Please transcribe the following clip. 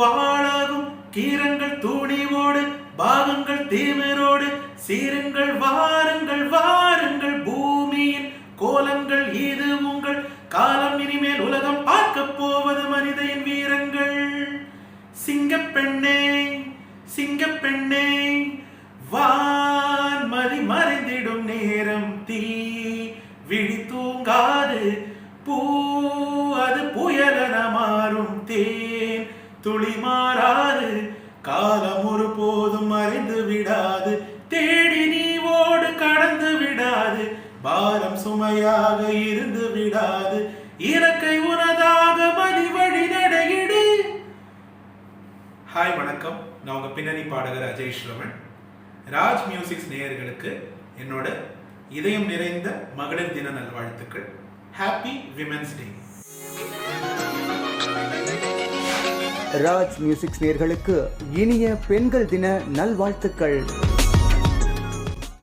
வாழாகும் கீரங்கள் துணிவோடு பாகங்கள் தீவிரோடு சீருங்கள் வாருங்கள் வாருங்கள் பூமியின் கோலங்கள் இது உங்கள் காலம் இனிமேல் உலகம் பார்க்க போவது மனிதன் வீரங்கள் சிங்கப்பெண்ணே சிங்கப்பெண்ணே வான்மதி மறைந்திடும் நேரம் தீ விழி தூங்காது பூ அது புயலென மாறும் தேன் துளி மாறாது காலம் ஒரு போதும் மறைந்து விடாது தேடி நீ ஓடு கடந்து விடாது பாரம் சுமையாக இருந்து விடாது இறக்கை உனதாக மதி வழி நடையிடு. ஹாய் வணக்கம், நான் உங்க பின்னணி பாடகர் அஜய் ஸ்ரவன். ராஜ் மியூசிக்ஸ் நேயர்களுக்கு என்னோட இதயம் நிறைந்த மகளிர் தின நல்வாழ்த்துக்கள். Happy women's day. Raj musics நேயர்களுக்கு இனிய பெண்கள் தின நல்வாழ்த்துக்கள்.